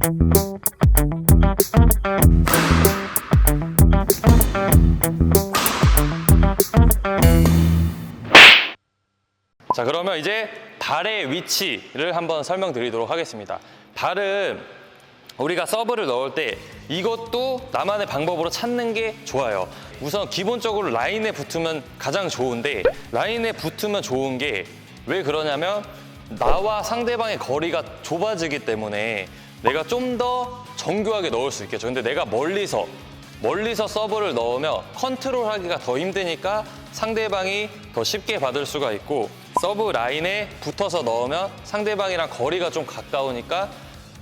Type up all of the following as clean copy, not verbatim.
자, 그러면 이제 발의 위치를 한번 설명드리도록 하겠습니다. 발은 우리가 서브를 넣을 때 이것도 나만의 방법으로 찾는 게 좋아요. 우선 기본적으로 라인에 붙으면 가장 좋은데, 라인에 붙으면 좋은 게 왜 그러냐면 나와 상대방의 거리가 좁아지기 때문에 내가 좀 더 정교하게 넣을 수 있겠죠. 근데 내가 멀리서 서브를 넣으면 컨트롤하기가 더 힘드니까 상대방이 더 쉽게 받을 수가 있고, 서브 라인에 붙어서 넣으면 상대방이랑 거리가 좀 가까우니까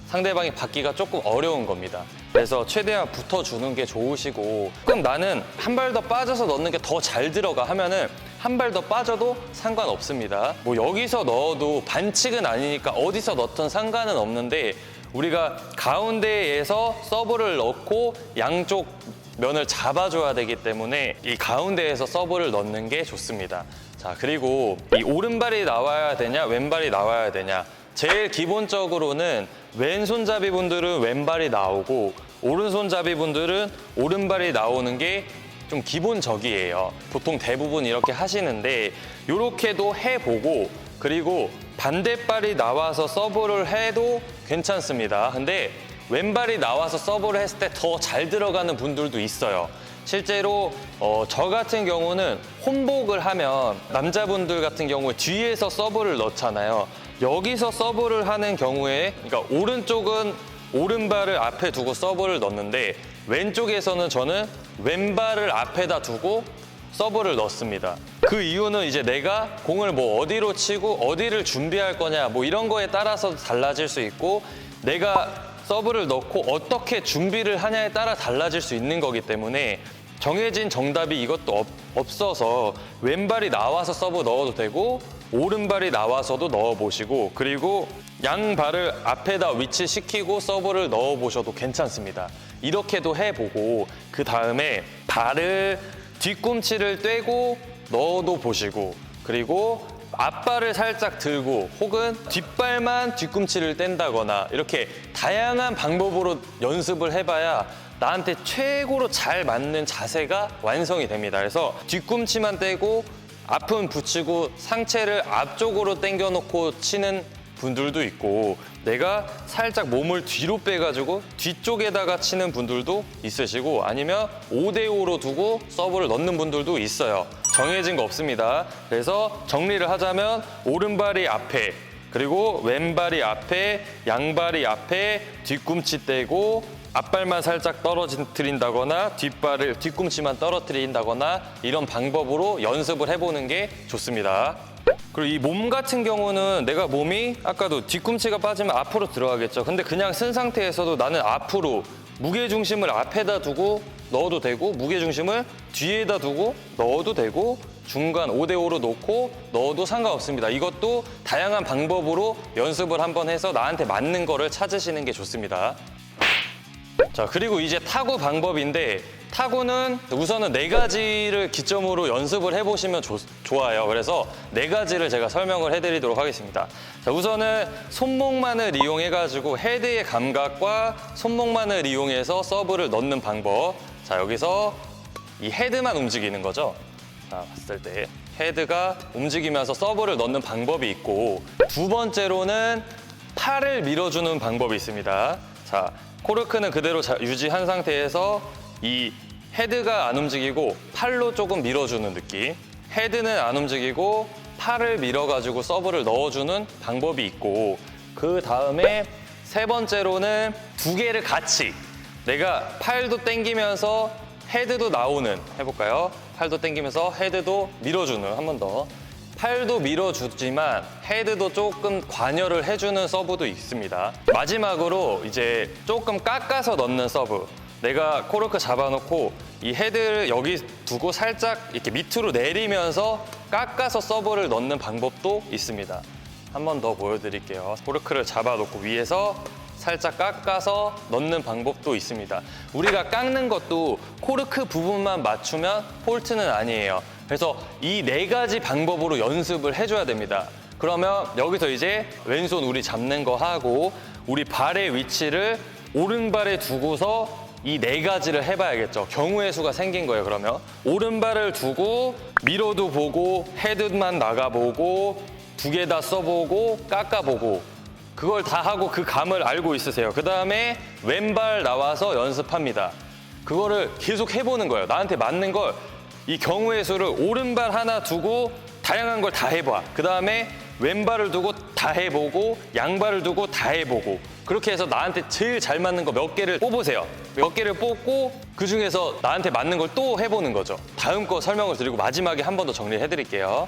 상대방이 받기가 조금 어려운 겁니다. 그래서 최대한 붙어주는 게 좋으시고, 그럼 나는 한 발 더 빠져서 넣는 게 더 잘 들어가 하면은 한 발 더 빠져도 상관없습니다. 뭐 여기서 넣어도 반칙은 아니니까 어디서 넣든 상관은 없는데, 우리가 가운데에서 서브를 넣고 양쪽 면을 잡아줘야 되기 때문에 이 가운데에서 서브를 넣는 게 좋습니다. 자, 그리고 이 오른발이 나와야 되냐 왼발이 나와야 되냐, 제일 기본적으로는 왼손잡이 분들은 왼발이 나오고 오른손잡이 분들은 오른발이 나오는 게 좀 기본적이에요. 보통 대부분 이렇게 하시는데 이렇게도 해보고, 그리고 반대발이 나와서 서브를 해도 괜찮습니다. 근데 왼발이 나와서 서브를 했을 때 더 잘 들어가는 분들도 있어요. 실제로 저 같은 경우는 혼복을 하면 남자분들 같은 경우에 뒤에서 서브를 넣잖아요. 여기서 서브를 하는 경우에, 그러니까 오른쪽은 오른발을 앞에 두고 서브를 넣는데 왼쪽에서는 저는 왼발을 앞에다 두고 서브를 넣습니다. 그 이유는 이제 내가 공을 뭐 어디로 치고 어디를 준비할 거냐 뭐 이런 거에 따라서 달라질 수 있고, 내가 서브를 넣고 어떻게 준비를 하냐에 따라 달라질 수 있는 거기 때문에 정해진 정답이 이것도 없어서 왼발이 나와서 서브 넣어도 되고 오른발이 나와서도 넣어보시고, 그리고 양발을 앞에다 위치시키고 서브를 넣어보셔도 괜찮습니다. 이렇게도 해보고, 그 다음에 발을 뒤꿈치를 떼고 넣어도 보시고, 그리고 앞발을 살짝 들고 혹은 뒷발만 뒤꿈치를 뗀다거나 이렇게 다양한 방법으로 연습을 해봐야 나한테 최고로 잘 맞는 자세가 완성이 됩니다. 그래서 뒤꿈치만 떼고 앞은 붙이고 상체를 앞쪽으로 당겨놓고 치는 분들도 있고, 내가 살짝 몸을 뒤로 빼가지고 뒤쪽에다가 치는 분들도 있으시고, 아니면 5대5로 두고 서브를 넣는 분들도 있어요. 정해진 거 없습니다. 그래서 정리를 하자면 오른발이 앞에, 그리고 왼발이 앞에, 양발이 앞에, 뒤꿈치 떼고 앞발만 살짝 떨어뜨린다거나 뒤꿈치만 떨어뜨린다거나 이런 방법으로 연습을 해보는 게 좋습니다. 그리고 이 몸 같은 경우는 내가 몸이 아까도 뒤꿈치가 빠지면 앞으로 들어가겠죠. 근데 그냥 쓴 상태에서도 나는 앞으로 무게중심을 앞에다 두고 넣어도 되고, 무게중심을 뒤에다 두고 넣어도 되고, 중간 5대5로 놓고 넣어도 상관없습니다. 이것도 다양한 방법으로 연습을 한번 해서 나한테 맞는 거를 찾으시는 게 좋습니다. 자, 그리고 이제 타구 방법인데, 타구는 우선은 4가지를 기점으로 연습을 해보시면 좋아요. 그래서 4가지를 제가 설명을 해드리도록 하겠습니다. 자, 우선은 손목만을 이용해가지고 헤드의 감각과 손목만을 이용해서 서브를 넣는 방법. 자, 여기서 이 헤드만 움직이는 거죠. 자, 봤을 때 헤드가 움직이면서 서브를 넣는 방법이 있고, 두 번째로는 팔을 밀어주는 방법이 있습니다. 자, 코르크는 그대로 유지한 상태에서 이 헤드가 안 움직이고 팔로 조금 밀어주는 느낌, 헤드는 안 움직이고 팔을 밀어가지고 서브를 넣어주는 방법이 있고, 그 다음에 세 번째로는 두 개를 같이 내가 팔도 당기면서 헤드도 나오는, 해볼까요? 팔도 당기면서 헤드도 밀어주는, 한 번 더. 팔도 밀어주지만 헤드도 조금 관여를 해주는 서브도 있습니다. 마지막으로 이제 조금 깎아서 넣는 서브. 내가 코르크 잡아놓고 이 헤드를 여기 두고 살짝 이렇게 밑으로 내리면서 깎아서 서브를 넣는 방법도 있습니다. 한 번 더 보여드릴게요. 코르크를 잡아놓고 위에서 살짝 깎아서 넣는 방법도 있습니다. 우리가 깎는 것도 코르크 부분만 맞추면 폴트는 아니에요. 그래서 이 4가지 방법으로 연습을 해줘야 됩니다. 그러면 여기서 이제 왼손 우리 잡는 거 하고, 우리 발의 위치를 오른발에 두고서 이 네 가지를 해봐야겠죠. 경우의 수가 생긴 거예요. 그러면 오른발을 두고 미러도 보고 헤드만 나가보고 두 개 다 써보고 깎아보고 그걸 다 하고 그 감을 알고 있으세요. 그 다음에 왼발 나와서 연습합니다. 그거를 계속 해보는 거예요. 나한테 맞는 걸 이 경우의 수를 오른발 하나 두고 다양한 걸 다 해봐. 그 다음에 왼발을 두고 다 해보고 양발을 두고 다 해보고 그렇게 해서 나한테 제일 잘 맞는 거 몇 개를 뽑으세요. 몇 개를 뽑고 그 중에서 나한테 맞는 걸 또 해보는 거죠. 다음 거 설명을 드리고 마지막에 한 번 더 정리해 드릴게요.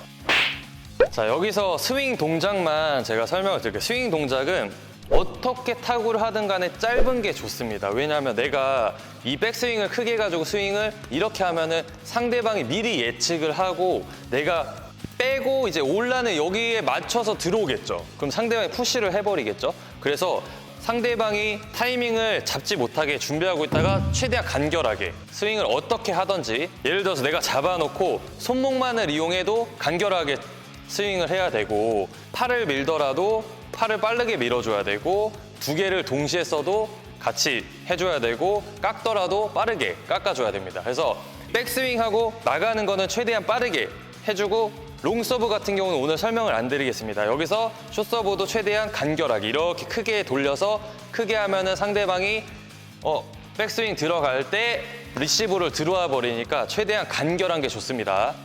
자, 여기서 스윙 동작만 제가 설명을 드릴게요. 스윙 동작은 어떻게 타구를 하든 간에 짧은 게 좋습니다. 왜냐하면 내가 이 백스윙을 크게 가지고 스윙을 이렇게 하면은 상대방이 미리 예측을 하고 내가 빼고 이제 올라는 여기에 맞춰서 들어오겠죠. 그럼 상대방이 푸시를 해버리겠죠. 그래서 상대방이 타이밍을 잡지 못하게 준비하고 있다가 최대한 간결하게 스윙을 어떻게 하든지 예를 들어서 내가 잡아놓고 손목만을 이용해도 간결하게 스윙을 해야 되고 팔을 밀더라도 팔을 빠르게 밀어줘야 되고 두 개를 동시에 써도 같이 해줘야 되고 깎더라도 빠르게 깎아줘야 됩니다. 그래서 백스윙하고 나가는 거는 최대한 빠르게 해주고 롱서브 같은 경우는 오늘 설명을 안 드리겠습니다. 여기서 숏서브도 최대한 간결하게 이렇게 크게 돌려서 크게 하면은 상대방이 백스윙 들어갈 때 리시브를 들어와 버리니까 최대한 간결한 게 좋습니다.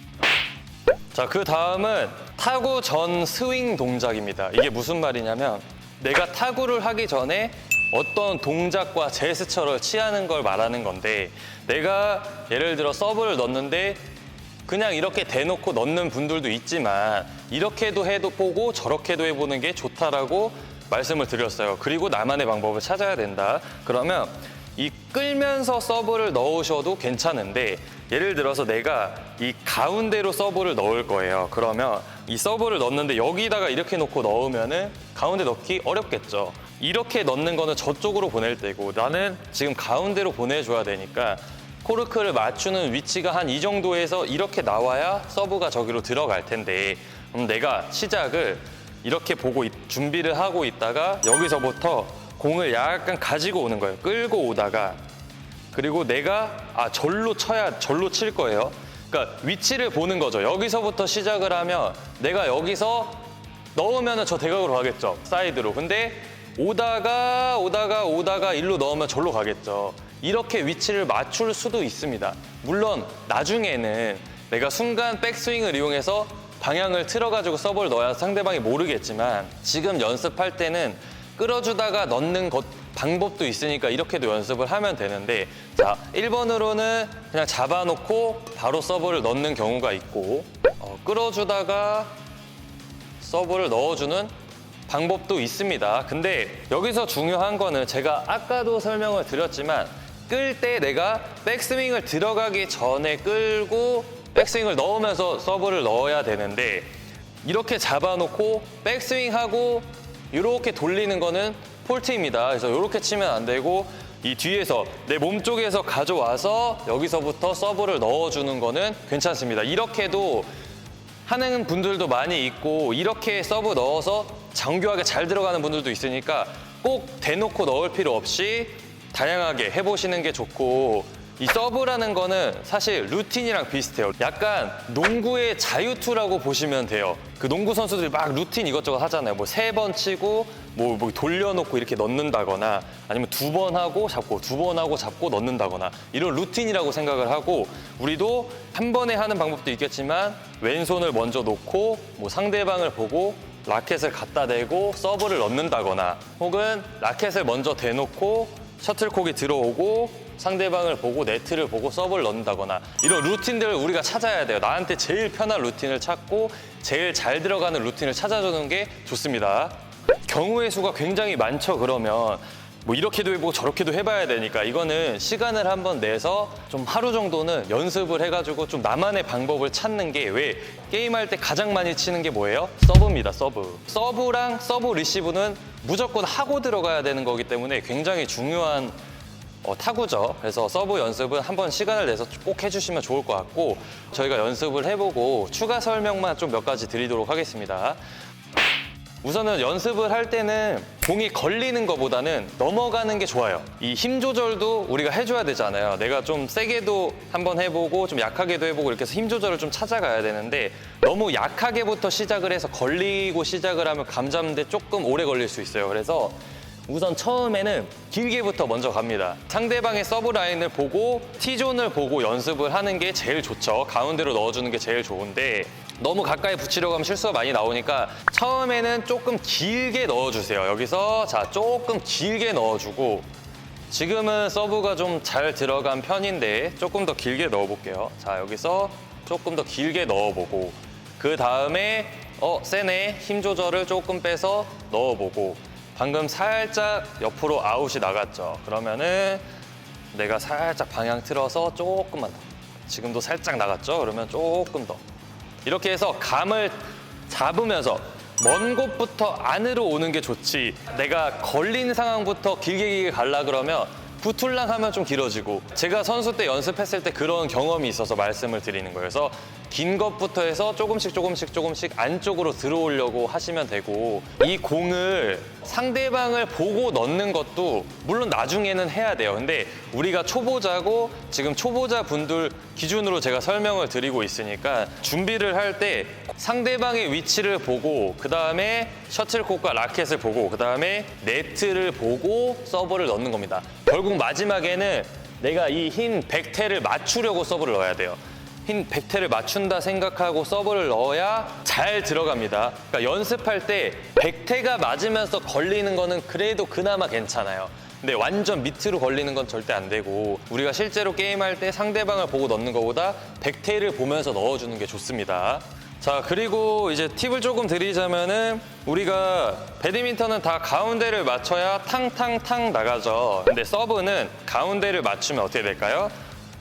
자, 그 다음은 타구 전 스윙 동작입니다. 이게 무슨 말이냐면 내가 타구를 하기 전에 어떤 동작과 제스처를 취하는 걸 말하는 건데 내가 예를 들어 서브를 넣는데 그냥 이렇게 대놓고 넣는 분들도 있지만 이렇게도 해도 보고 저렇게도 해보는 게 좋다라고 말씀을 드렸어요. 그리고 나만의 방법을 찾아야 된다. 그러면 이 끌면서 서브를 넣으셔도 괜찮은데 예를 들어서 내가 이 가운데로 서브를 넣을 거예요. 그러면 이 서브를 넣는데 여기다가 이렇게 놓고 넣으면은 가운데 넣기 어렵겠죠. 이렇게 넣는 거는 저쪽으로 보낼 때고 나는 지금 가운데로 보내줘야 되니까 코르크를 맞추는 위치가 한 이 정도에서 이렇게 나와야 서브가 저기로 들어갈 텐데 그럼 내가 시작을 이렇게 보고 준비를 하고 있다가 여기서부터 공을 약간 가지고 오는 거예요. 끌고 오다가 그리고 내가 절로 칠 거예요. 그러니까 위치를 보는 거죠. 여기서부터 시작을 하면 내가 여기서 넣으면 저 대각으로 가겠죠. 사이드로. 근데 오다가 일로 넣으면 절로 가겠죠. 이렇게 위치를 맞출 수도 있습니다. 물론 나중에는 내가 순간 백스윙을 이용해서 방향을 틀어가지고 서브를 넣어야 상대방이 모르겠지만 지금 연습할 때는 끌어주다가 넣는 방법도 있으니까 이렇게도 연습을 하면 되는데 자, 1번으로는 그냥 잡아놓고 바로 서브를 넣는 경우가 있고 끌어주다가 서브를 넣어주는 방법도 있습니다. 근데 여기서 중요한 거는 제가 아까도 설명을 드렸지만 끌 때 내가 백스윙을 들어가기 전에 끌고 백스윙을 넣으면서 서브를 넣어야 되는데 이렇게 잡아놓고 백스윙하고 이렇게 돌리는 거는 폴트입니다. 그래서 이렇게 치면 안 되고 이 뒤에서 내 몸쪽에서 가져와서 여기서부터 서브를 넣어주는 거는 괜찮습니다. 이렇게도 하는 분들도 많이 있고 이렇게 서브 넣어서 정교하게 잘 들어가는 분들도 있으니까 꼭 대놓고 넣을 필요 없이 다양하게 해보시는 게 좋고 이 서브라는 거는 사실 루틴이랑 비슷해요. 약간 농구의 자유투라고 보시면 돼요. 그 농구 선수들이 막 루틴 이것저것 하잖아요. 뭐 3번 치고 뭐 돌려놓고 이렇게 넣는다거나 아니면 2번 하고 잡고 2번 하고 잡고 넣는다거나 이런 루틴이라고 생각을 하고 우리도 한 번에 하는 방법도 있겠지만 왼손을 먼저 놓고 뭐 상대방을 보고 라켓을 갖다 대고 서브를 넣는다거나 혹은 라켓을 먼저 대놓고 셔틀콕이 들어오고 상대방을 보고 네트를 보고 서브를 넣는다거나 이런 루틴들을 우리가 찾아야 돼요. 나한테 제일 편한 루틴을 찾고 제일 잘 들어가는 루틴을 찾아주는 게 좋습니다. 경우의 수가 굉장히 많죠. 그러면 뭐 이렇게도 해보고 저렇게도 해봐야 되니까 이거는 시간을 한번 내서 좀 하루 정도는 연습을 해가지고 좀 나만의 방법을 찾는 게 왜 게임할 때 가장 많이 치는 게 뭐예요? 서브입니다. 서브. 서브랑 서브 리시브는 무조건 하고 들어가야 되는 거기 때문에 굉장히 중요한 타구죠. 그래서 서브 연습은 한번 시간을 내서 꼭 해주시면 좋을 것 같고 저희가 연습을 해보고 추가 설명만 좀 몇 가지 드리도록 하겠습니다. 우선은 연습을 할 때는 공이 걸리는 것보다는 넘어가는 게 좋아요. 이 힘 조절도 우리가 해줘야 되잖아요. 내가 좀 세게도 한번 해보고 좀 약하게도 해보고 이렇게 해서 힘 조절을 좀 찾아가야 되는데 너무 약하게부터 시작을 해서 걸리고 시작을 하면 감 잡는데 조금 오래 걸릴 수 있어요. 그래서 우선 처음에는 길게부터 먼저 갑니다. 상대방의 서브 라인을 보고 T존을 보고 연습을 하는 게 제일 좋죠. 가운데로 넣어주는 게 제일 좋은데 너무 가까이 붙이려고 하면 실수가 많이 나오니까 처음에는 조금 길게 넣어주세요. 여기서 자 조금 길게 넣어주고 지금은 서브가 좀 잘 들어간 편인데 조금 더 길게 넣어볼게요. 자 여기서 조금 더 길게 넣어보고 그 다음에 세네 힘 조절을 조금 빼서 넣어보고 방금 살짝 옆으로 아웃이 나갔죠. 그러면은 내가 살짝 방향 틀어서 조금만 더. 지금도 살짝 나갔죠. 그러면 조금 더. 이렇게 해서 감을 잡으면서 먼 곳부터 안으로 오는 게 좋지. 내가 걸린 상황부터 길게 갈라 그러면 부툴랑 하면 좀 길어지고 제가 선수 때 연습했을 때 그런 경험이 있어서 말씀을 드리는 거예요. 그래서 긴 것부터 해서 조금씩 안쪽으로 들어오려고 하시면 되고 이 공을 상대방을 보고 넣는 것도 물론 나중에는 해야 돼요. 근데 우리가 초보자고 지금 초보자 분들 기준으로 제가 설명을 드리고 있으니까 준비를 할 때 상대방의 위치를 보고 그 다음에 셔틀콕과 라켓을 보고 그 다음에 네트를 보고 서브를 넣는 겁니다. 결국 마지막에는 내가 이 흰 백태를 맞추려고 서브를 넣어야 돼요. 흰 백태를 맞춘다 생각하고 서브를 넣어야 잘 들어갑니다. 그러니까 연습할 때 백태가 맞으면서 걸리는 거는 그래도 그나마 괜찮아요. 근데 완전 밑으로 걸리는 건 절대 안 되고 우리가 실제로 게임할 때 상대방을 보고 넣는 것보다 백태를 보면서 넣어주는 게 좋습니다. 자 그리고 이제 팁을 조금 드리자면은 우리가 배드민턴은 다 가운데를 맞춰야 탕탕탕 나가죠. 근데 서브는 가운데를 맞추면 어떻게 될까요?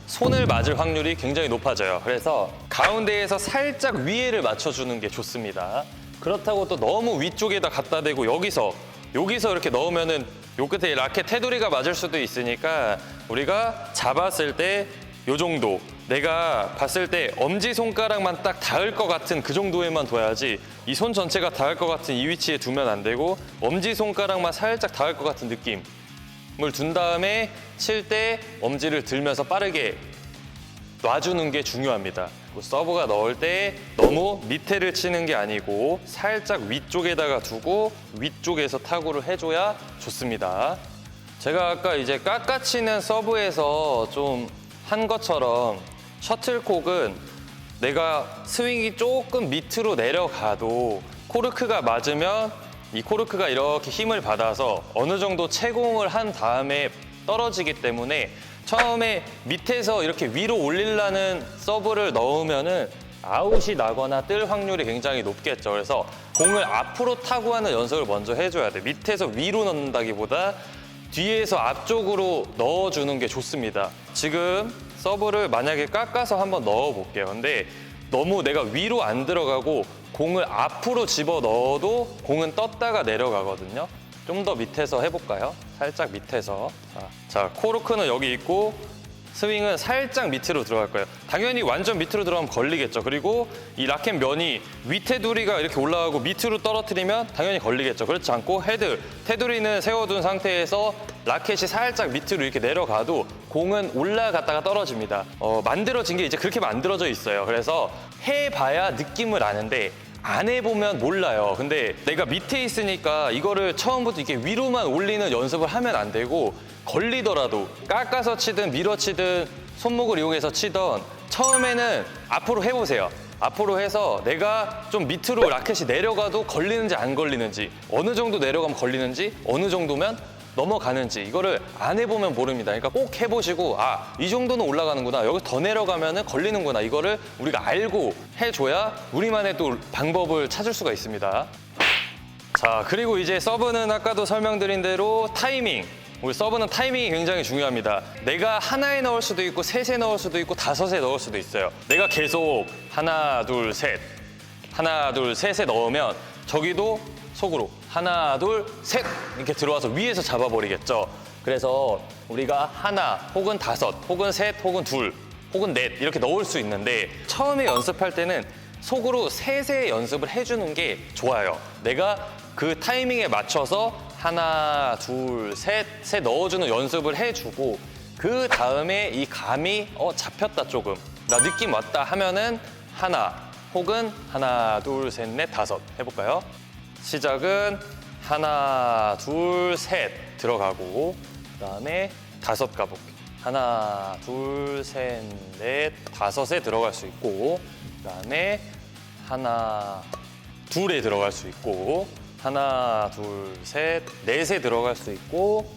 손을 맞을 확률이 굉장히 높아져요. 그래서 가운데에서 살짝 위에를 맞춰주는 게 좋습니다. 그렇다고 또 너무 위쪽에다 갖다 대고 여기서 이렇게 넣으면은 요 끝에 라켓 테두리가 맞을 수도 있으니까 우리가 잡았을 때 요 정도 내가 봤을 때 엄지손가락만 딱 닿을 것 같은 그 정도에만 둬야지 이 손 전체가 닿을 것 같은 이 위치에 두면 안 되고 엄지손가락만 살짝 닿을 것 같은 느낌을 둔 다음에 칠 때 엄지를 들면서 빠르게 놔주는 게 중요합니다. 서브가 넣을 때 너무 밑에를 치는 게 아니고 살짝 위쪽에다가 두고 위쪽에서 타구를 해줘야 좋습니다. 제가 아까 이제 깎아치는 서브에서 좀 한 것처럼 셔틀콕은 내가 스윙이 조금 밑으로 내려가도 코르크가 맞으면 이 코르크가 이렇게 힘을 받아서 어느 정도 채공을 한 다음에 떨어지기 때문에 처음에 밑에서 이렇게 위로 올리려는 서브를 넣으면은 아웃이 나거나 뜰 확률이 굉장히 높겠죠. 그래서 공을 앞으로 타고 하는 연습을 먼저 해줘야 돼. 밑에서 위로 넣는다기보다 뒤에서 앞쪽으로 넣어주는 게 좋습니다. 지금 서브를 만약에 깎아서 한번 넣어볼게요. 근데 너무 내가 위로 안 들어가고 공을 앞으로 집어 넣어도 공은 떴다가 내려가거든요. 좀 더 밑에서 해볼까요? 살짝 밑에서. 자, 코르크는 여기 있고 스윙은 살짝 밑으로 들어갈 거예요. 당연히 완전 밑으로 들어가면 걸리겠죠. 그리고 이 라켓 면이 윗테두리가 이렇게 올라가고 밑으로 떨어뜨리면 당연히 걸리겠죠. 그렇지 않고 테두리는 세워둔 상태에서 라켓이 살짝 밑으로 이렇게 내려가도 공은 올라갔다가 떨어집니다. 만들어진 게 이제 그렇게 만들어져 있어요. 그래서 해봐야 느낌을 아는데 안 해보면 몰라요. 근데 내가 밑에 있으니까 이거를 처음부터 이렇게 위로만 올리는 연습을 하면 안 되고 걸리더라도 깎아서 치든 밀어치든 손목을 이용해서 치던 처음에는 앞으로 해보세요. 앞으로 해서 내가 좀 밑으로 라켓이 내려가도 걸리는지 안 걸리는지 어느 정도 내려가면 걸리는지 어느 정도면 넘어가는지 이거를 안 해보면 모릅니다. 그러니까 꼭 해보시고 이 정도는 올라가는구나 여기 더 내려가면 걸리는구나 이거를 우리가 알고 해줘야 우리만의 또 방법을 찾을 수가 있습니다. 자 그리고 이제 서브는 아까도 설명드린 대로 타이밍 우리 서브는 타이밍이 굉장히 중요합니다. 내가 하나에 넣을 수도 있고 셋에 넣을 수도 있고 다섯에 넣을 수도 있어요. 내가 계속 하나 둘 셋 하나 둘 셋에 넣으면 저기도 속으로 하나 둘 셋 이렇게 들어와서 위에서 잡아버리겠죠. 그래서 우리가 하나 혹은 다섯 혹은 셋 혹은 둘 혹은 넷 이렇게 넣을 수 있는데 처음에 연습할 때는 속으로 셋의 연습을 해주는 게 좋아요. 내가 그 타이밍에 맞춰서 하나, 둘, 셋 넣어주는 연습을 해주고 그 다음에 이 감이 잡혔다 조금 나 느낌 왔다 하면은 하나 혹은 하나, 둘, 셋, 넷, 다섯 해볼까요? 시작은 하나, 둘, 셋 들어가고 그다음에 다섯 가볼게요. 하나, 둘, 셋, 넷, 다섯에 들어갈 수 있고 그다음에 하나, 둘에 들어갈 수 있고 하나, 둘, 셋, 넷에 들어갈 수 있고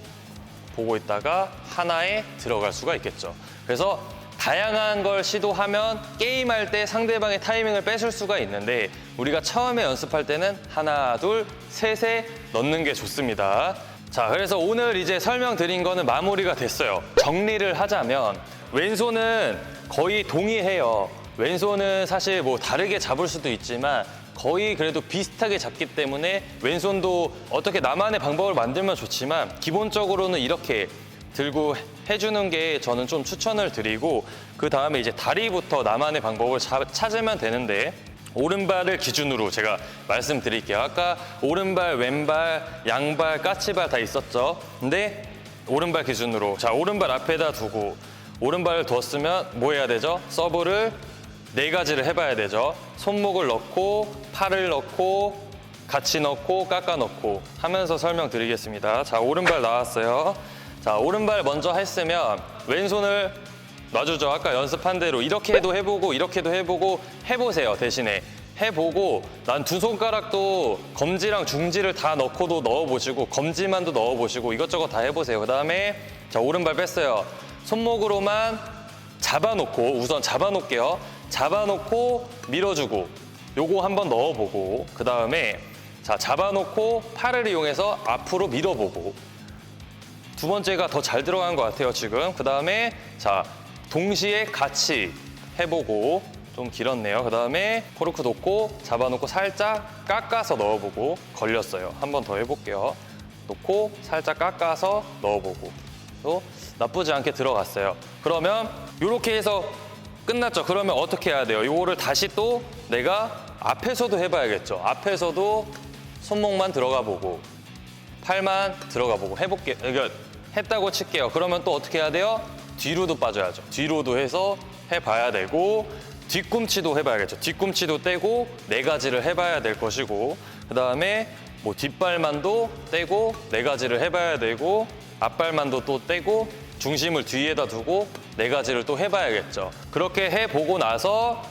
보고 있다가 하나에 들어갈 수가 있겠죠. 그래서 다양한 걸 시도하면 게임할 때 상대방의 타이밍을 뺏을 수가 있는데 우리가 처음에 연습할 때는 하나, 둘, 셋에 넣는 게 좋습니다. 자, 그래서 오늘 이제 설명드린 거는 마무리가 됐어요. 정리를 하자면 왼손은 거의 동의해요. 왼손은 사실 뭐 다르게 잡을 수도 있지만 거의 그래도 비슷하게 잡기 때문에 왼손도 어떻게 나만의 방법을 만들면 좋지만 기본적으로는 이렇게 들고 해주는 게 저는 좀 추천을 드리고 그 다음에 이제 다리부터 나만의 방법을 찾으면 되는데 오른발을 기준으로 제가 말씀드릴게요. 아까 오른발, 왼발, 양발, 까치발 다 있었죠. 근데 오른발 기준으로 자 오른발 앞에다 두고 오른발을 뒀으면 뭐 해야 되죠? 서브를 4가지를 해봐야 되죠. 손목을 넣고 팔을 넣고 같이 넣고 깎아 넣고 하면서 설명드리겠습니다. 자 오른발 나왔어요. 자 오른발 먼저 했으면 왼손을 놔주죠. 아까 연습한 대로 이렇게 해도 해보고 이렇게도 해보고 해보세요. 대신에 해보고 난 두 손가락도 검지랑 중지를 다 넣고도 넣어보시고 검지만도 넣어보시고 이것저것 다 해보세요. 그 다음에 자 오른발 뺐어요. 손목으로만 잡아놓고 우선 잡아놓을게요. 잡아놓고 밀어주고 요거 한번 넣어보고 그 다음에 자 잡아놓고 팔을 이용해서 앞으로 밀어보고 두 번째가 더 잘 들어간 것 같아요 지금. 그 다음에 자 동시에 같이 해보고 좀 길었네요. 그 다음에 코르크 놓고 잡아놓고 살짝 깎아서 넣어보고 걸렸어요. 한 번 더 해볼게요. 놓고 살짝 깎아서 넣어보고 또 나쁘지 않게 들어갔어요. 그러면 이렇게 해서 끝났죠. 그러면 어떻게 해야 돼요? 이거를 다시 또 내가 앞에서도 해봐야겠죠. 앞에서도 손목만 들어가 보고 팔만 들어가 보고 해볼게요. 그러니까 했다고 칠게요. 그러면 또 어떻게 해야 돼요? 뒤로도 빠져야죠. 뒤로도 해서 해봐야 되고 뒤꿈치도 해봐야겠죠. 뒤꿈치도 떼고 4가지를 해봐야 될 것이고 그 다음에 뭐 뒷발만도 떼고 4가지를 해봐야 되고 앞발만도 또 떼고 중심을 뒤에다 두고 4가지를 또 해봐야겠죠. 그렇게 해보고 나서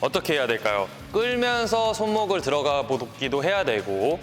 어떻게 해야 될까요? 끌면서 손목을 들어가 보기도 해야 되고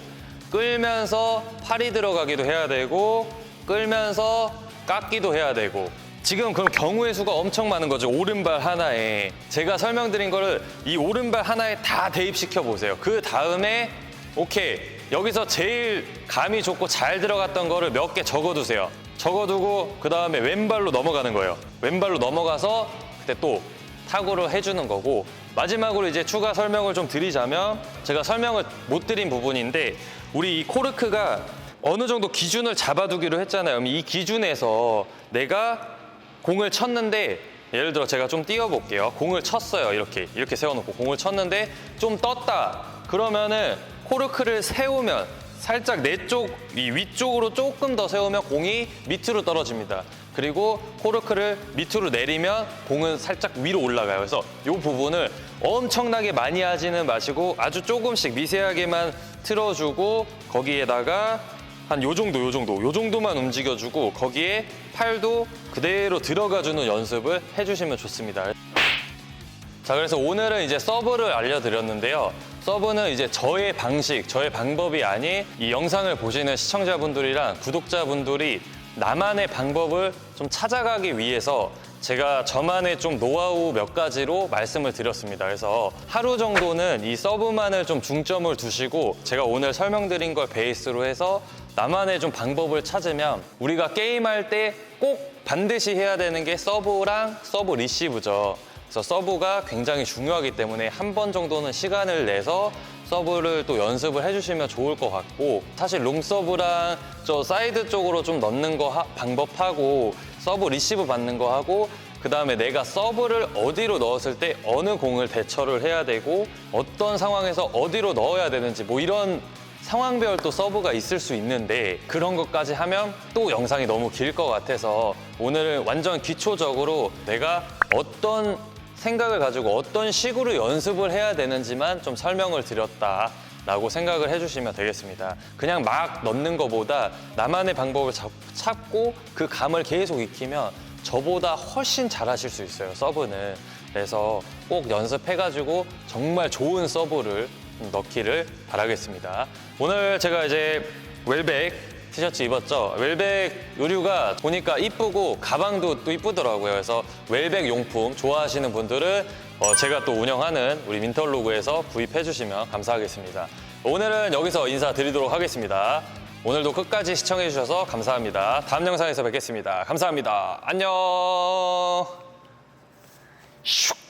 끌면서 팔이 들어가기도 해야 되고 끌면서 깎기도 해야 되고 지금 그럼 경우의 수가 엄청 많은 거죠. 오른발 하나에 제가 설명드린 거를 이 오른발 하나에 다 대입시켜 보세요. 그 다음에 오케이 여기서 제일 감이 좋고 잘 들어갔던 거를 몇 개 적어두세요. 적어두고 그 다음에 왼발로 넘어가는 거예요. 왼발로 넘어가서 그때 또 타구를 해주는 거고 마지막으로 이제 추가 설명을 좀 드리자면 제가 설명을 못 드린 부분인데 우리 이 코르크가 어느 정도 기준을 잡아두기로 했잖아요. 이 기준에서 내가 공을 쳤는데 예를 들어 제가 좀 띄워볼게요. 공을 쳤어요. 이렇게 세워놓고 공을 쳤는데 좀 떴다. 그러면은 코르크를 세우면 살짝 내 쪽, 이 위쪽으로 조금 더 세우면 공이 밑으로 떨어집니다. 그리고 코르크를 밑으로 내리면 공은 살짝 위로 올라가요. 그래서 이 부분을 엄청나게 많이 하지는 마시고 아주 조금씩 미세하게만 틀어주고 거기에다가 한 요 정도만 움직여주고 거기에 팔도 그대로 들어가주는 연습을 해주시면 좋습니다. 자, 그래서 오늘은 이제 서브를 알려드렸는데요. 서브는 이제 저의 방식, 저의 방법이 아닌 이 영상을 보시는 시청자분들이랑 구독자분들이 나만의 방법을 좀 찾아가기 위해서 제가 저만의 좀 노하우 몇 가지로 말씀을 드렸습니다. 그래서 하루 정도는 이 서브만을 좀 중점을 두시고 제가 오늘 설명드린 걸 베이스로 해서 나만의 좀 방법을 찾으면 우리가 게임할 때 꼭 반드시 해야 되는 게 서브랑 서브 리시브죠. 그래서 서브가 굉장히 중요하기 때문에 한 번 정도는 시간을 내서 서브를 또 연습을 해주시면 좋을 것 같고 사실 롱서브랑 저 사이드 쪽으로 좀 넣는 거 방법하고 서브 리시브 받는 거 하고 그 다음에 내가 서브를 어디로 넣었을 때 어느 공을 대처를 해야 되고 어떤 상황에서 어디로 넣어야 되는지 뭐 이런 상황별 또 서브가 있을 수 있는데 그런 것까지 하면 또 영상이 너무 길 것 같아서 오늘은 완전 기초적으로 내가 어떤 생각을 가지고 어떤 식으로 연습을 해야 되는지만 좀 설명을 드렸다라고 생각을 해주시면 되겠습니다. 그냥 막 넣는 것보다 나만의 방법을 찾고 그 감을 계속 익히면 저보다 훨씬 잘하실 수 있어요, 서브는. 그래서 꼭 연습해가지고 정말 좋은 서브를 넣기를 바라겠습니다. 오늘 제가 이제 웰백 티셔츠 입었죠. 웰백 의류가 보니까 이쁘고 가방도 또 이쁘더라고요. 그래서 웰백 용품 좋아하시는 분들은 제가 또 운영하는 우리 민털로그에서 구입해 주시면 감사하겠습니다. 오늘은 여기서 인사드리도록 하겠습니다. 오늘도 끝까지 시청해 주셔서 감사합니다. 다음 영상에서 뵙겠습니다. 감사합니다. 안녕. 슉.